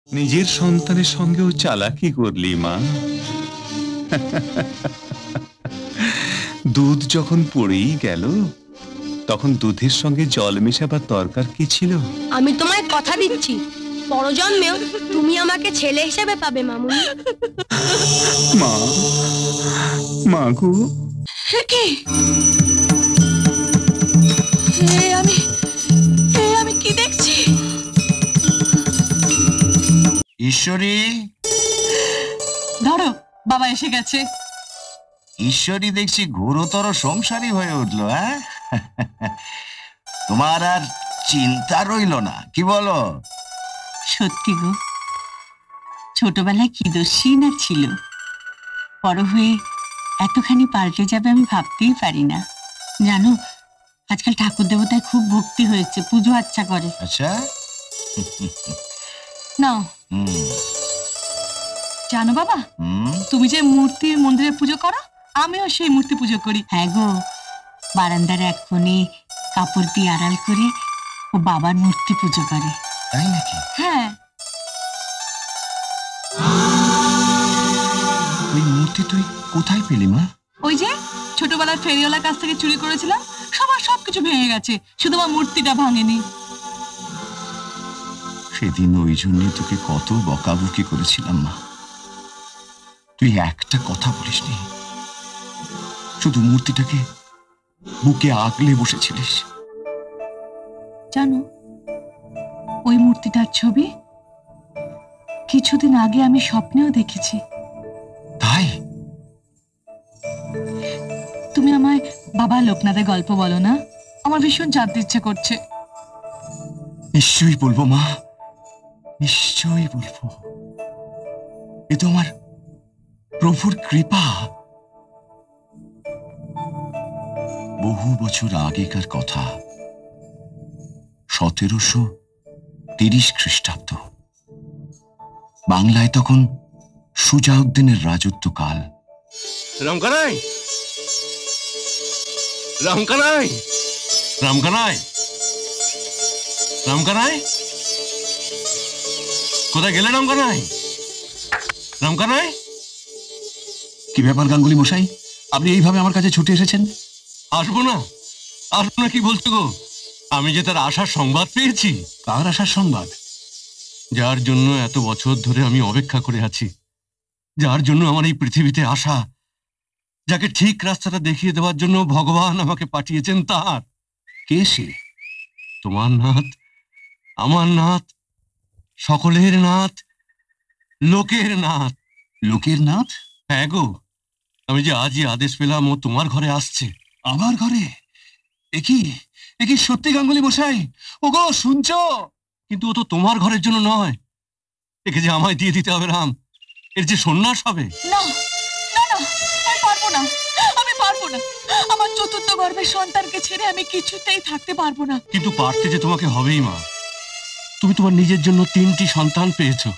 নিজের সন্তানের সঙ্গেও চালাকি করলি মা। দুধ যখন পড়েই গেল, তখন দুধের সঙ্গে জল মেশাবার দরকার কি ছিল? আমি তোমায় কথা দিচ্ছি, পরজন্মেও তুমি আমাকে ছেলে হিসেবে পাবে মামুনি। মা, মা গো। কি আমি কি দেখছি? ঈশ্বরী, ধরো, বাবা এসে গেছে। ঈশ্বরী দেখছি ঘোরতর সংসারী হয়ে উঠলো। হ্যাঁ, তোমার আর চিন্তা রইল না, কি বলো? সত্যি গো, ছোটবেলায় কি দোষী না ছিল, বড় হয়ে এতখানি পাল্টে যাবে আমি ভাবতেই পারি না। জানো, আজকাল ঠাকুর দেবতায় খুব ভক্তি হয়েছে, পুজো আচ্ছা করে। আচ্ছা, নাও। জানো বাবা, তুমি যে মূর্তির মন্দিরে পুজো করো, আমিও সেই মূর্তি পুজো করি। হ্যাঁ গো, বারান্দার এক কোণে কাপড় দিয়ে আড়াল করে ও বাবার মূর্তি পুজো করে। তাই নাকি? হ্যাঁ। ওই মূর্তি তুই কোথায় পেলি মা? ওই যে ছোটবেলার ফেরিওয়ালার কাছ থেকে চুরি করেছিলাম। সবার সবকিছু ভেঙে গেছে, শুধু আমার মূর্তিটা ভাঙেনি। সেদিন ওই জন্য তোকে কত বকাবকি করেছিলাম মা। তুই একটা কথা বলিসনি, শুধু মূর্তিটাকে বুকে আগলে বসেছিলিস। জানো, ওই মূর্তিটার ছবি কিছুদিন আগে আমি স্বপ্নেও দেখেছি। তাই? তুমি আমায় বাবা লোকনাথের গল্প বলো না, আমার ভীষণ জানতে ইচ্ছে করছে। নিশ্চয়ই বলবো মা, নিশ্চয়ই বলবো। এ তো আমার প্রভুর কৃপা। বহু বছর আগেকার কথা, 1730 খ্রিস্টাব্দ। বাংলায় তখন সুজাউদ্দিনের রাজত্বকাল। রামকানাই, রামকানাই, রামকানাই, রামকানাই, কোথায় গেলে রামকানাই? রামকানাই, কি ব্যাপার গাঙ্গুলি মশাই, আপনি এইভাবে আমার কাছে ছুটে এসেছেন? আসবো না, আসবো না কি বলছো গো? আমি যে তার আসার সংবাদ পেয়েছি। কার আসার সংবাদ? যার জন্য এত বছর ধরে আমি অপেক্ষা করে আছি, যার জন্য আমার এই পৃথিবীতে আসা, যাকে ঠিক রাস্তাটা দেখিয়ে দেওয়ার জন্য ভগবান আমাকে পাঠিয়েছেন, তার। কে সে? তোমার নাথ, আমার নাথ, সকলের নাথ, লোকের নাথ। লোকের নাথ? হ্যাঁ গো, আমি যে আজই আদেশ পেলাম ও তোমার ঘরে আসছে। আমার ঘরে? একই সত্যি গাঙ্গুলি মশাই? ও গো, শুনছো? কিন্তু ও তো তোমার ঘরের জন্য নয়, একে যে আমায় দিয়ে দিতে হবে রাম, এর যে সন্ন্যাস হবে। না না না, আমি পারবো না, আমি পারবো না। আমার চতুর্থ গর্ভের সন্তানকে ছেড়ে আমি কিছুতেই থাকতে পারবো না। কিন্তু পারতে যে তোমাকে হবেই মা। তুমি তোমার নিজের জন্য 3টি সন্তান পেয়েছো,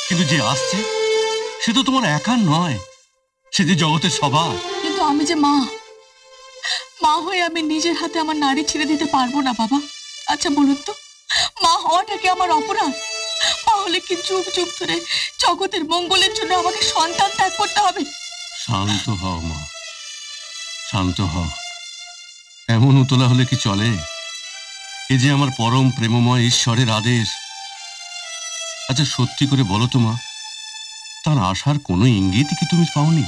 কিন্তু যে আসছে সে তো তোমার একার নয়, সে যে জগতের সবার। কিন্তু আমি যে মা হয়ে আমি নিজের হাতে আমার নারী ছেড়ে দিতে পারবো না বাবা। আচ্ছা বলুন তো, মা হওয়াটা কি আমার অপরাধ? মা হলে কি যুগ যুগ ধরে জগতের মঙ্গলের জন্য আমাকে সন্তান ত্যাগ করতে হবে? শান্ত হও মা, শান্ত হও। এমন উতলা হলে কি চলে? এ যে আমার পরম প্রেমময় ঈশ্বরের আদেশ। আচ্ছা সত্যি করে বলো তো মা, তার আসার কোনো ইঙ্গিত কি তুমি পাওনি?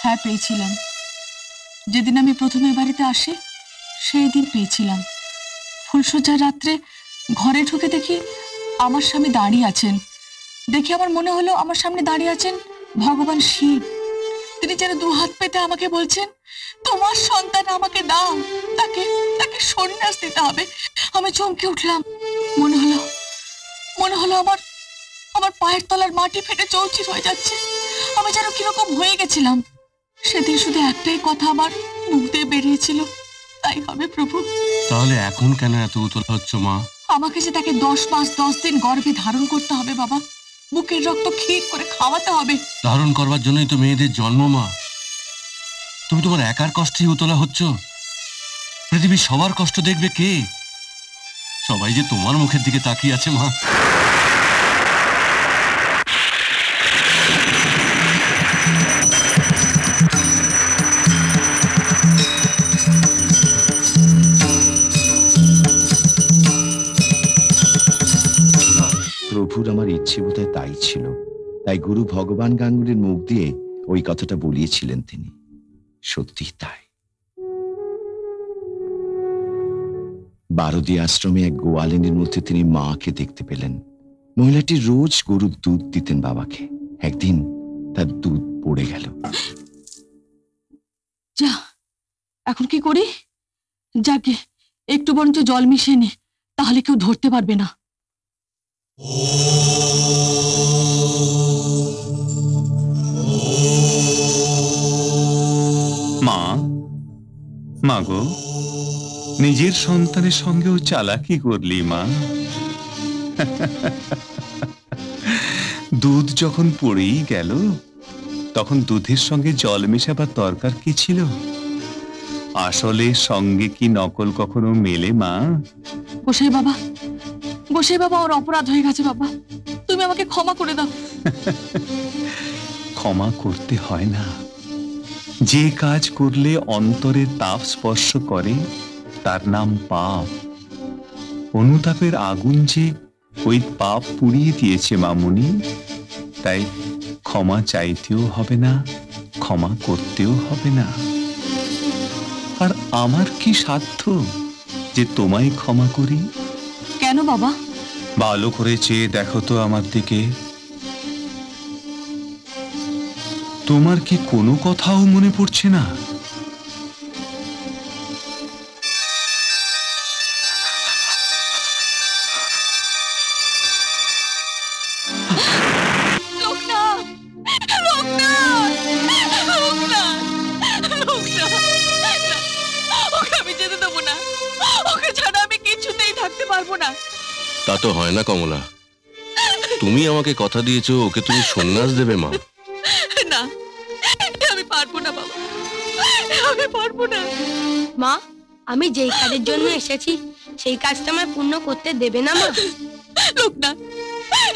হ্যাঁ, পেয়েছিলাম। যেদিন আমি প্রথমে বাড়িতে আসি সেই দিন পেয়েছিলাম। ফুলসজ্জার রাত্রে ঘরে ঢুকে দেখি আমার স্বামী দাঁড়িয়ে আছেন। দেখে আমার মনে হলো আমার সামনে দাঁড়িয়ে আছেন ভগবান শিব। তিনি যেন 2 হাত পেতে আমাকে বলছেন, তোমার সন্তান আমাকে দাও, তাকে সন্ন্যাস দিতে হবে। আমি চমকে উঠলাম। মনে হলো আমার পায়ের তলার মাটি ফেটে চৌচির হয়ে যাচ্ছে। আমি যেন কিরকম হয়ে গেছিলাম। সেদিন শুধু একটাই কথা আমার মুখ দিয়ে বেরিয়েছিল, তাই হবে প্রভু। তাহলে এখন কেন এত উতলা হচ্ছ মা? আমাকে যে তাকে 10 মাস 10 দিন গর্ভে ধারণ করতে হবে বাবা। বুকের রক্ত ক্ষীর করে খাওয়াতে হবে। ধারণ করবার জন্যই তো মেয়েদের জন্ম মা। তুমি তোমার একার কষ্টেই উতলা হচ্ছ, পৃথিবীর সবার কষ্ট দেখবে কে? সবাই যে তোমার মুখের দিকে তাকিয়ে আছে মা। প্রভুর আমার ইচ্ছে বোধহয় তাই ছিল, তাই গুরু ভগবান গাঙ্গুলির মুখ দিয়ে ওই কথাটা বলিয়েছিলেন তিনি। সত্যি তাই। বারদি আশ্রমে এক গোয়ালিনীর মধ্যে তিনি মাকে দেখতে পেলেন। মহিলাটি রোজ গরুর দুধ দিতেন বাবাকে। একদিন তার দুধ পড়ে গেল। যা, এখন কি করি? যাকে একটু বরঞ্চ জল মিশিয়ে নে, তাহলে কেউ ধরতে পারবে না। মা, মা গো, নিজের সন্তানের সঙ্গেও চালাকি করলি মা। দুধ যখন পড়েই গেল, তখন দুধের সঙ্গে জল মেশাবার দরকার কি ছিল? আসলে সঙ্গে কি নকল কখনো মেলে মা? গোসাই বাবা, গোসাই বাবা, ওর অপরাধ হয়ে গেছে বাবা, তুমি আমাকে ক্ষমা করে দাও। ক্ষমা করতে হয় না। যে কাজ করলে অন্তরের তাপ স্পর্শ করে তার নাম পাপ। অনুতাপের আগুন যে ওই পাপ পুড়িয়ে দিয়েছে মামুনি, তাই ক্ষমা চাইতেও হবে না, ক্ষমা করতেও হবে না। আর আমার কি সাধ্য যে তোমায় ক্ষমা করি? কেন বাবা? ভালো করে চেয়ে দেখো তো আমার দিকে। তোমার কি কোনো কথাও মনে পড়ছে না? তা তো হয় না কমলা, তুমি আমাকে কথা দিয়েছো ওকে তুমি সন্ন্যাস দেবে মা। না, আমি পারবো না বাবা, আমি পারবো না। মা, আমি যেই কাজের জন্য এসেছি সেই কাজটা আমায় পূর্ণ করতে দেবে না মা? লোকনাথ,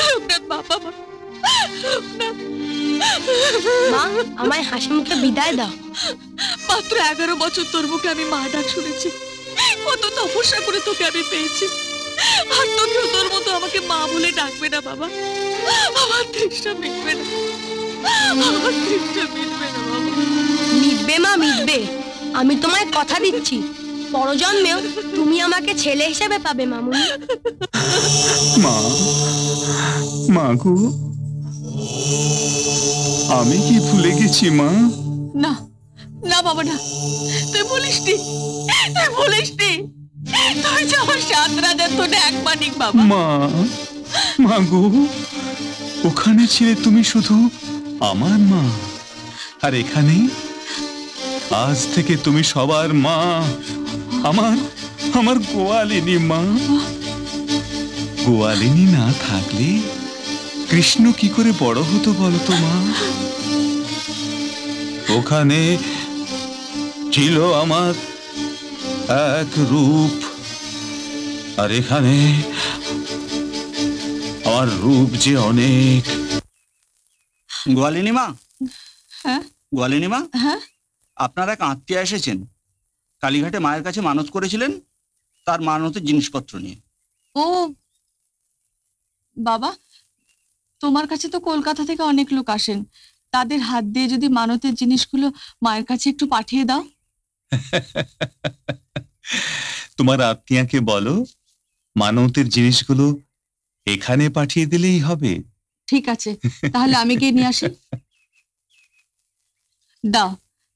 লোকনাথ বাবা, মা, আমায় হাসি মুখে বিদায় দাও। মাত্র 11 বছর তোর মুখে আমি মা ডাক শুনেছি। কত তপস্যা করে তোকে আমি পেয়েছি, আর তোকেও তোর মতো আমাকে মা বলে ডাকবে না বাবা। আমার তৃষ্ণা মিটবে না, আমার তৃষ্ণা মিটবে না বাবা। মিটবে মা, মিটবে। আমি তোমায় কথা দিচ্ছি, পরজন্মেও তুমি আমাকে ছেলে হিসেবে পাবে মামুনি। মা, মা গো, আমি কি ভুলে গেছি মা? না না বাবা, না, তুই বলিসনি, তুই বলিসনি। তুই যে আমার 7 রাজার তোর এক মানিক বাবা। মা, মা গো, ওখানে ছিলে তুমি শুধু আমার মা, আর এখানে আজ থেকে তুমি সবার মা, আমার আমার গোয়ালিনী মা। গোয়ালিনী না থাকলে কৃষ্ণ কি করে বড় হতো বলতো মা? ওখানে ছিল আমার এক রূপ, আর এখানে আমার রূপ যে অনেক। গোয়ালিনী মা, হ্যাঁ গোয়ালিনী মা, হ্যাঁ, আপনার এক আত্মীয় এসেছেন। কালীঘাটে মায়ের কাছে মানত করেছিলেন, তার মানতের জিনিসপত্র নিয়ে। ও বাবা, তোমার কাছে তো কলকাতা থেকে অনেক লোক আসেন, তাদের হাত দিয়ে যদি মানতের জিনিসগুলো মায়ের কাছে একটু পাঠিয়ে দাও। তোমার আত্মীয়াকে বলো মানতের জিনিসগুলো এখানে পাঠিয়ে দিলেই হবে। ঠিক আছে, তাহলে আমি গিয়ে নিয়ে আসি। দাও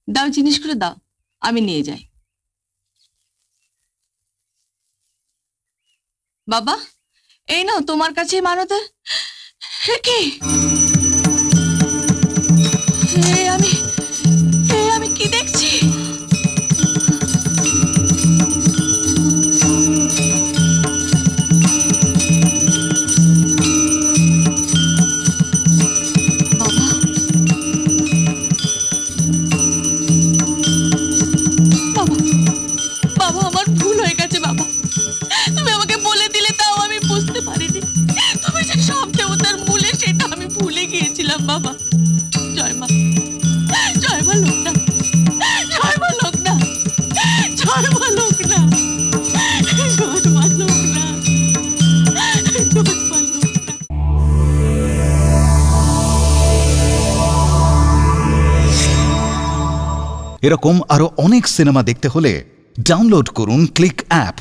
দাও, জিনিসগুলো দাও, আমি নিয়ে যাই। বাবা, এই নাও তোমার কাছে মানতের। কি আমি কি দেখছি? বাবা, আমার ভুল হয়ে গেছে বাবা, তুমি আমাকে বলে দিলে তাও আমি বুঝতে পারিনি। তুমি যে সব দেবতার মূলে সেটা আমি ভুলে গিয়েছিলাম বাবা। জয় মা, জয় মা লোকনাথ, জয় মা লোকনাথ, জয় মা লোকনাথ, জয় মা লোকনাথ, জয় মা লোকনাথ। এরকম আরো অনেক সিনেমা দেখতে হলে ডাউনলোড করুন ক্লিক অ্যাপ।